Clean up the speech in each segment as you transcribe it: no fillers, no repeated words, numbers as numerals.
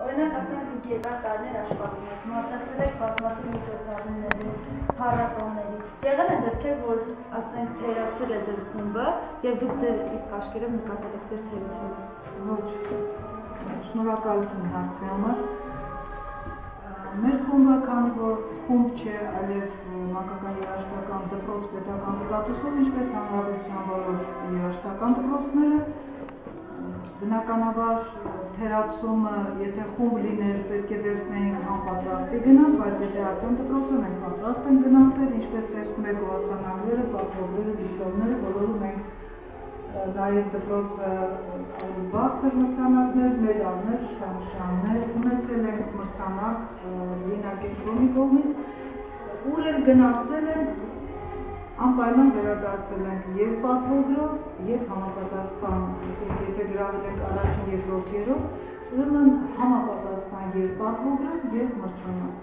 Օրինակ ասենք երկար տարիներ աշխատում եք, մասնակցել եք բազմաթիվ միջոցառումների, փառատոների։ Եղել են դեպքեր, որ ասենք թերացել է ձեր խումբը եւ դուք ձեր իսկ աչքերով նկատել եք ձեր թերությունը։ Ոչ, շնորհակալություն հարցի համար։ Մեր խումբը, քանի որ խումբ չէ, այլև մանկական երաժշտական դպրոց պետական ստատուսով, ինչպես հանրապետության բոլոր երաժշտական դպրոցները, բնականաբար թերացումը, եթե խումբ լիներ, պետք է վերցնեինք համապատրաստի գնանք, բայց եթե արդեն դպրոցը մենք պատրաստ ենք գնացել, ինչպես տեսնում եք գոհացանակները, պատվոգները, դիպլոմները, բոլորում ենք նաև դպրոցը ավելի բարձր մրցանակներ, մեդալներ, շքանշաններ, ունեցել ենք մրցանակ Լենագետրոնի կողմից, ուր էլ գնացել ենք, անպայման վերադարձել ենք և պատվոգրով, և համապատասխան, եթե գրավել ենք առաջին, երկրորդ, երրորդ, ուրեմն համապատասխան և պատվոգրով, և մրցանակ։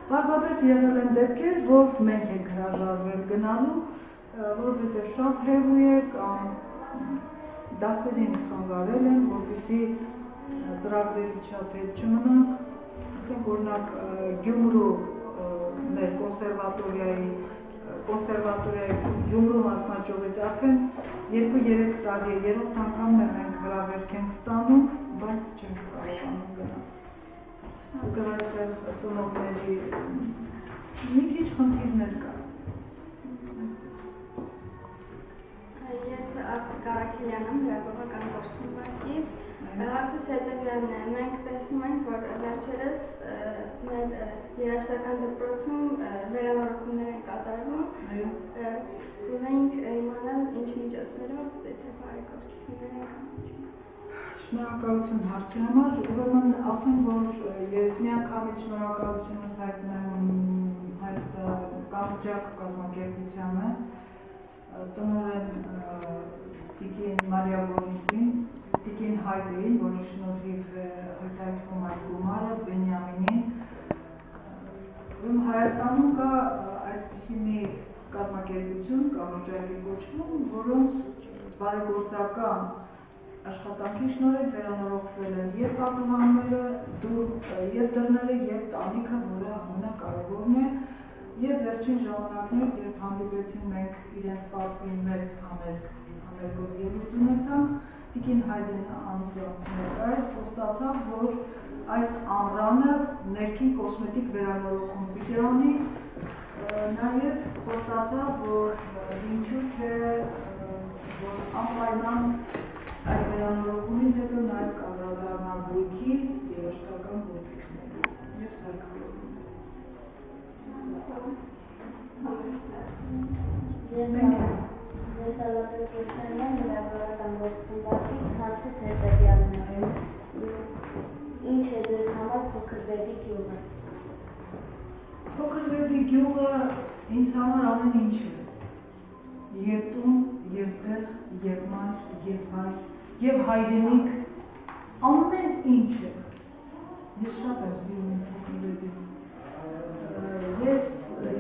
Պարզապես եղել են դեպքեր, որ մենք ենք հրաժարվել գնալու, որովհետև շատ հեռու է կամ դասերին խանգարել են, որպեսզի ծրագրերի չափեր չմնանք, ասենք օրինակ Գյումրու մեր կոնսերվատորիայի Գյումրու մասնաճյուղից արդեն 2-3 տարի է, երրորդ անգամն է մենք հրավերք ենք ստանում, բայց չենք կարողանում գնալ։ Ուղղակի ծնողների մի քիչ խնդիրներ կան։ Ես Կարաքելյանım, Գրագովական գործունեությունից, հարցս հետևյալն է, մենք տեսնում ենք, որ վերջերս մեր երաժշտական դպրոցում վերանորոգումներ են կատարվում, ուզենք իմանալ ինչ միջոցներով, եթե բարեգործություններ են կամացում։ Շնորհակալություն հարցի համար, ուրեմն ասեմ, որ ես միանգամից շնորհակալությունս հայտնեմ այս Կամրջակ կազմակերպությանը, տնօրեն Տիկին Մարիա Բորիսին, Տիկին Հայդեին, որի շնորհիվ հայտարարվում այս գումարը, Բենյամինին։ Հայաստանում կա այսպիսի մի կազմակերպություն, Կամրջակի կոչվում, որոնց բարեգործական աշխատանքի շնորհիվ վերանորոգվել են և պատուհանները, և դռները, և տանիքը, որը ամենակարևորն է, և վերջին ժամանակներ, երբ հանդիպեցին մենք իրենց պատվին մեծ համերգով ելույթ ունեցանք, Տիկին Հայդեն անձնարար խոստացավ, որ այս ամռանը ներքին կոսմետիկ վերանորոգում պիտի անի, նաև խոստացավ, որ ինչու չէ, որ անպայման այդ վերանորոգումից հետո նաև կանդրադառնա գույքի, երաժշտական գործիքների։ Ես հարգում եմ։ Ես Ալապետությունն եմ, Գրագովական գործունեությունից, հարցս հետևյալն է, ինչ է ձեզ համար Փոքր Վեպի գյուղը։ Փոքր Վեպի գյուղը ինձ համար ամեն ինչ է, և տուն, և տեղ, և մայր, և հայր, և հայրենիք, ամեն ինչ է։ Ես շատ եմ սիրում Փոքր Վեպին։ Ես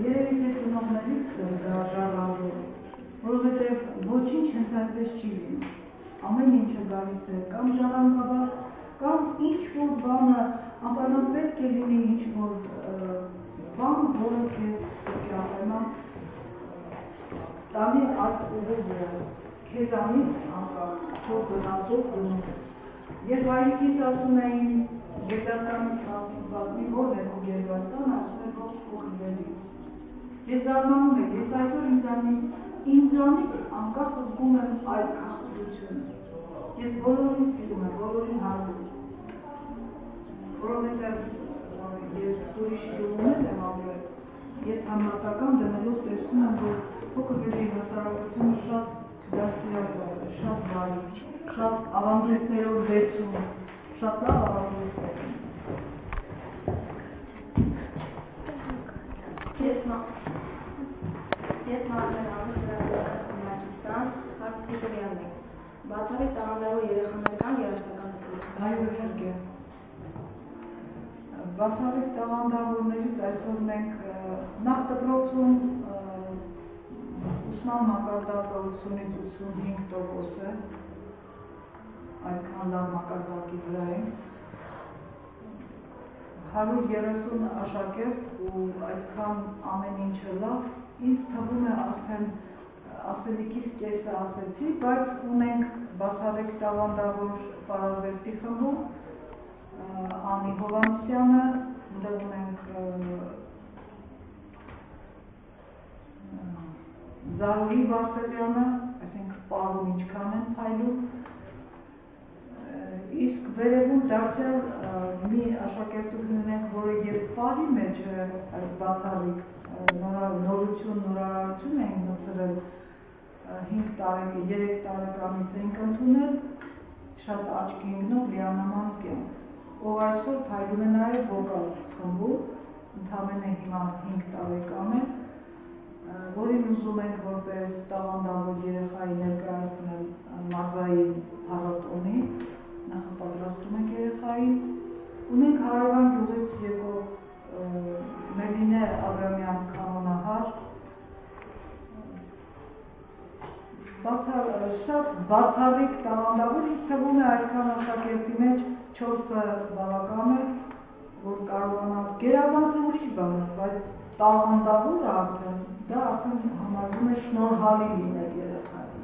երևի թե ծնողներից եմ դա ժառանգել, որովհետև ոչինչ հենց այնպես չի լինում, ամեն ինչը գալիս է կամ ժառանգաբար, կամ ինչ-որ բանը անպայման պետք է լինի ինչ-որ բան, որը քեզ պետք է անպայման տանի այս ուղու վրա, քեզանից անկախ, քո գնացող գնում։ Ես հայրիկից ասում էին, Գերգաստանից բազմի ո՞րն է քո Գերգաստանը, ասում են ո՞չ Փոքր Վեպի։ Ես զարմանում եմ, ես այսօր ինձանից անկախ զգում եմ այդ քաղցրությունը։ Ես բոլորին սիրում եմ, բոլորին հարգում եմ, որովհետև ես ուրիշ գյուղում եմ ապրել, ես համատական դնելով տեսնում եմ, որ Փոքր Վեպի հասարակությունը շատ դաստիարակված է, շատ բարի, շատ ավանդույթներով վերցում, շատ լավ ավանդույթներ են։ Ես Մարմեն Ալուս Գրագովական Կոմաջստան, հարցս հետևյալն է, Բաթարի տաղանդավոր երեխաներ կան երաժշտական դպրոցում։ Այո, իհարկե։ Բաթարի տաղանդավորներից այսօր մենք նախ դպրոցում ուսման մակարդակը 80-85% է, այդքան լավ մակարդակի վրա են, 130 աշակերտ ու այդքան ամեն ինչը լավ, ինձ թվում է արդեն ասելիքից կեսը ասեցի, բայց ունենք բացառիկ տաղանդավոր պարարվեստի խմբում, Անի Հովհաննիսյանը, ունդեղ ունենք Զարուհի Բարսեղյանը, այսինք պարում ինչքան են փայլում, իսկ վերևում դարձյալ մի աշակերտուհի ունենք, որը երբ պարի մեջ այդ բացառիկ նորություն, նորարարություն էին մտցրել 5 տարեկան, 3 տարեկանից ենք ընդունել, շատ աչքի ընկնող Լիանա Մանուկյան, ով այսօր փայլում է նաև վոկալ խմբում, ընդամենը հիմա 5 տարեկան է, որին ուզում ենք որպես տաղանդավոր երեխայի ներկայացնել մարզային փառատոնի, նախապատրաստում ենք երեխային, ունենք Հարևան գյուղից եկող Մելինե Աբրամյան կանոնահար, շատ բացառիկ տաղանդավոր, ինձ թվում է այդքան աշակերտի մեջ 4-ը բավական է, որ կարողանա գերազանցը ուրիշ բան է, բայց տաղանդավորը արդեն, դա արդեն համարվում է շնորհալի լինել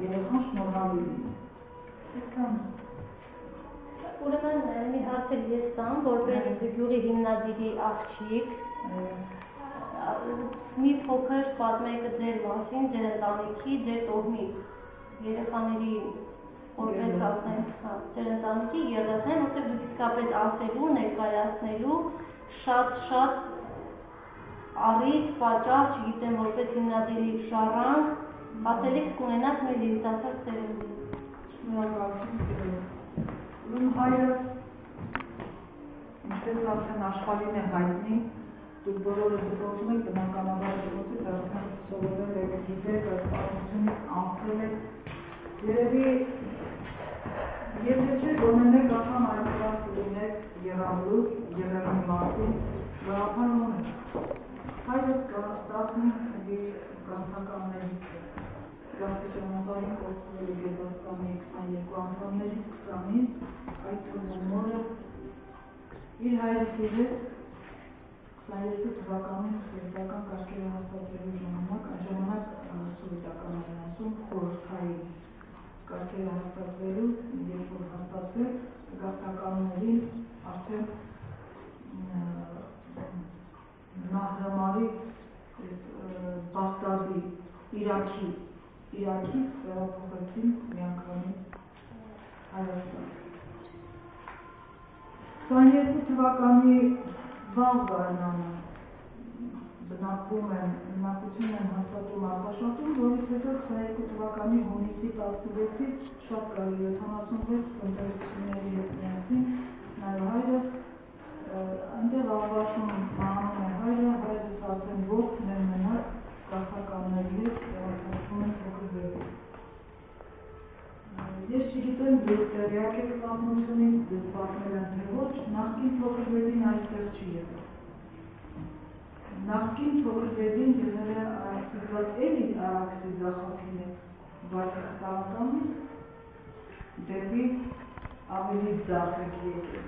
երեխան շնորհալի լինել։ Այսքան Ուրեմն մի հարցեր ես տամ, որպես գյուղի հիմնադիրի աղջիկ, մի փոքր պատմեք ձեր մասին, ձեր ընտանիքի, ձեր տոհմի երեխաների որպես ասենք, ձեր ընտանիքի երազանքն, որտեղ դուք իսկապես ասելու, ներկայացնելու շատ առիթ, պատճառ, չգիտեմ, որպես հիմնադիրի շարժանք, ասելիք կունենաք մեր երիտասարդ սերնդին։ Շնորհակալություն։ Ուրեմն հայրս, ինչպես արդեն աշխարհին է հայտնի, դուք բոլորը դպրոցում եք, բնականաբար դպրոցից արդեն սովորել եք, գիտեք, այս պատմությունից անցել եք, երևի եթե չէ գոնե մեկ անգամ այդպես կլինեք եղավլուր, եղեղի մասին, գաղափար ունեք։ Հայրս 15 գաղթականներից Գաղթականաբարին կողքվել է Գերբաստանի 22 անդամներից 20-ից, այդ թվում մորը իր հայրիկի հետ 22 թվականին սովետական կարգերը հաստատվելու ժամանակ, այն ժամանակ սովետական են ասում խորհրդային կարգերը հաստատվելու, երբ որ հաստատվեց, գաղթականներին արդեն Նահրամարի Բաղդադի Իրաքից վերափոխեցին միանգամից Հայաստան։ 22 թվականի վաղ գարնանը բնակություն են հաստատում Արվաշատում, որից հետո 22 թվականի հունիսի 16-ից շատ կարելի է 76 տնտեսությունների հետ միասին, նաև հայրս այնտեղ Արվաշում մահանում է հայրս արդեն ողջն են մնաց գաղթականների հետ վերափոխվում են փոքր բեբի։ Ես չգիտեմ, դուք տեղյակ եք պատմությունից, դուք պատմել են թե ոչ, նախկին փոքր բեբին այստեղ չի եղել։ Նախկին փոքր բեբին եղել է Արաքսիզված էլի Արաքսիզախախին է, բայց տարականից դեպի ավելի ձախ եք եկել։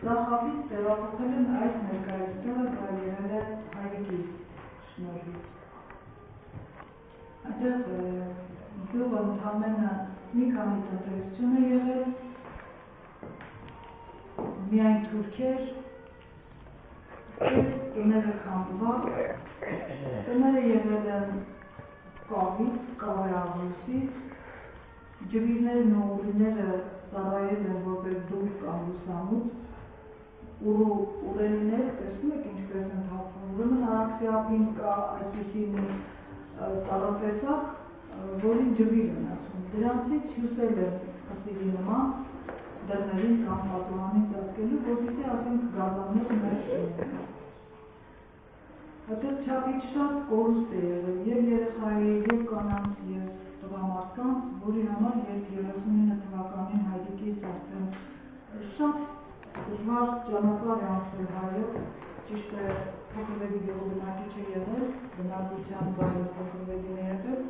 Ձախավից տեղափոխել են այս ներկայացնելը, դա եղել է հայրիկի շնորհիվ։ Այդտեղ գյուղը ընդամենը մի քանի տնտեսություն է եղել, միայն թուրքեր, տները քանդված, տները եղել են կավից, կավեաղուսից, ջվիրներն ու ուղիները ծառայել են որպես դուր կամ լուսամուտ, ուրենիներ, տեսնում եք ինչպես են հաղթում, ուրեմն Արաքսիաբին կա այսպիսի մի ծառատեսակ, որին ջվիր են ասում, դրանցից հյուսել են խսիրի նման, դռներին կամ պատուհանին ծածկելու, որպեսզի ասենք գազաններ մեր շնորհիվ։ Այդտեղ չափից շատ կորուստ է եղել եւ երեխայի, եւ կանանց, եւ տղամարդկանց, որի համար երբ 39 թվականին հայրիկից արդեն շատ դժվար ճանապարհ է անցել հայրը, ճիշտ է փոքրվեդի գյուղի չէ եղել, բնակության բաժին փոքրվեդին է եղել,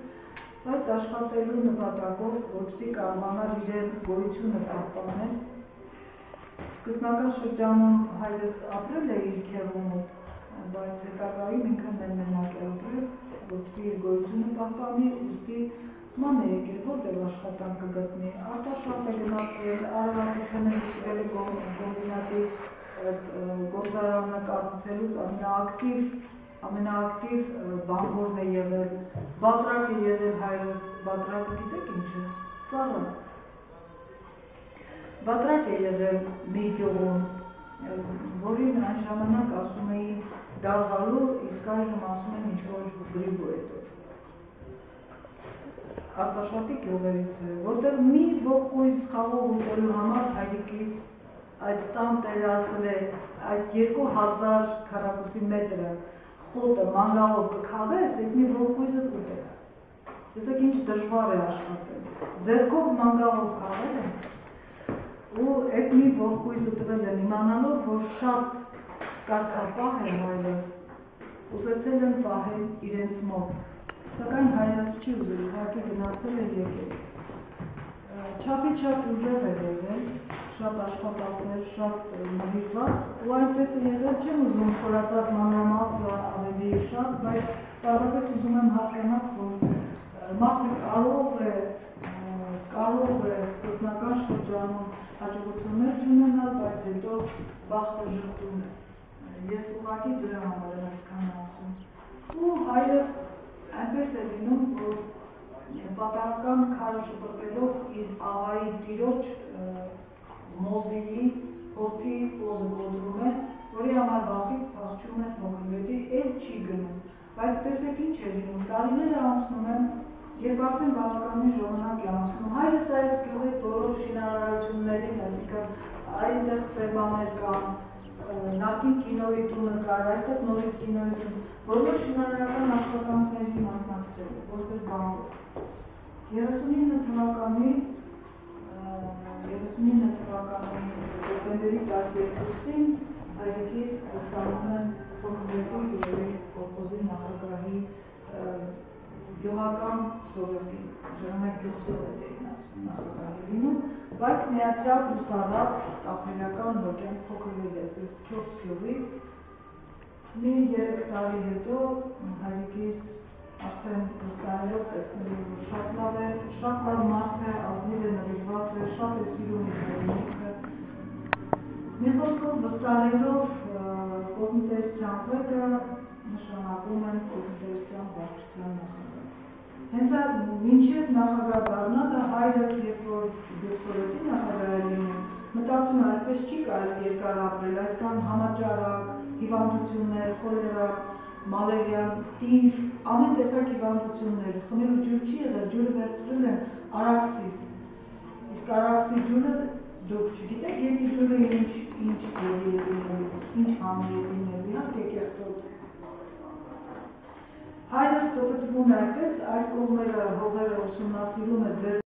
բայց աշխատելու նպատակով որպեսզի կարողանար իրեն գոյությունը պահպանել։ Սկզբնական շրջանում հայրս ապրել է իր քեռու մոտ, բայց հետագայում ինքը մենակ է ապրել, որպեսզի իր գոյությունը պահպանի, ուստի ման է եկել, որտեղ աշխատանք կգտնի, արտաշատ է գնացել, արարատությունը հիշվել է կոմբինատի գործարանը կառուցելուց ամենաակտիվ բանվորն է եղել, բատրակ է եղել հայրս, բատրակը գիտեք ինչ է, սաղը, բատրակ է եղել մի գյուղում, որին այն ժամանակ ասում էին դաղալու, իսկ այժմ ասում են ինչ-որ գրիգու է դոր։ Արտաշատի գյուղերից է, որտեղ մի ողկույզ խաղող ուտելու համար հայրիկից այդ տան տեղացել է այդ 2000 քառակուսի մետրը խոտը մանգաղով կքաղես, այդ մի ողկույզը կուտել։ Տեսեք ինչ դժվար է աշխատել։ Ձեռքով մանգաղով քաղել են ու այդ մի ողկույզը տվել են իմանալով, որ շատ կարգապահ է հայրը, ուզեցել են պահել իրենց մոտ։ Սակայն հայրս չի ուզել, ուղղակի գնացել է եկել։ Չափի չափ ուժեղ է եղել, շատ աշխատասեր, շատ նվիրված, ու այնպես է եղել, չեմ ուզում խորատար մանրամասը ավելի շատ, բայց պարզապես ուզում եմ հաշվենալ, որ մարդը կարող է սկզբնական շրջանում հաջողություններ չունենալ, բայց հետո բախտը ժխտում է։ Ես ուղղակի դրա համար եմ այսքան ասում։ Ու հայրս այնպես է լինում, որ պատահական քարը շպրտելով իր աղայի տիրոջ մոզիի հորթի պոզը կոտրում է, որի համար վախից փախչում է փոքրվետի, էլ չի գնում։ Բայց տեսեք ինչ է լինում, տարիները անցնում են, երբ արդեն բավականին ժամանակ է անցնում, հայրս այս գյուղի բոլոր շինարարություններին, այսինքն այնտեղ սերմաներ կան, նախին կինոյի տունը կար, այստեղ նորից կինոյի տուն, բոլոր շինարարական աշխատանքների մասնակցել, որպես բանվոր։ 39 թվականի դեկտեմբերի 12-ին հայրիկից ստանում են փոքրվետի գյուղի կոլխոզի նախագահի գյուղական սովետի, ժամանակ գյուղ սովետերին ասում նախագահի լինում, բայց միացյալ ուսարավ ապրիլական նոճեն փոքրվել է 4 գյուղի, մի 3 տարի հետո հայրիկից արդեն վստահելով տեսնելով, որ շատ լավ մարդ է, ազնիվ է, նվիրված է, շատ է սիրում իր հայրենիքը։ Մի խոսքով վստահելով կողմնտերության վեկը նշանակում են կողմնտերության վարչության նախագահ։ Հենց այդ մինչև նախագահ դառնալը հայրս, երբ որ դեպքորետի նախագահ է լինում, մտածում է այսպես չի կարելի երկար ապրել, այսքան համաճարակ, հիվանդություններ, խոլերա, մալերիա, տիֆ, ամեն տեսակ հիվանդություններ, խմելու ջուր չի եղել, ջուրը վերցրել են Արաքսից, իսկ Արաքսի ջուրը դուք չգիտեք, երկի ջուրը ինչ գերի է լինելու, ինչ հանի է լինելու, իհարկե կեղտոտ։ Հայրս տոպտվում է այդպես, այս կողմերը հողերը ուսումնասիրում է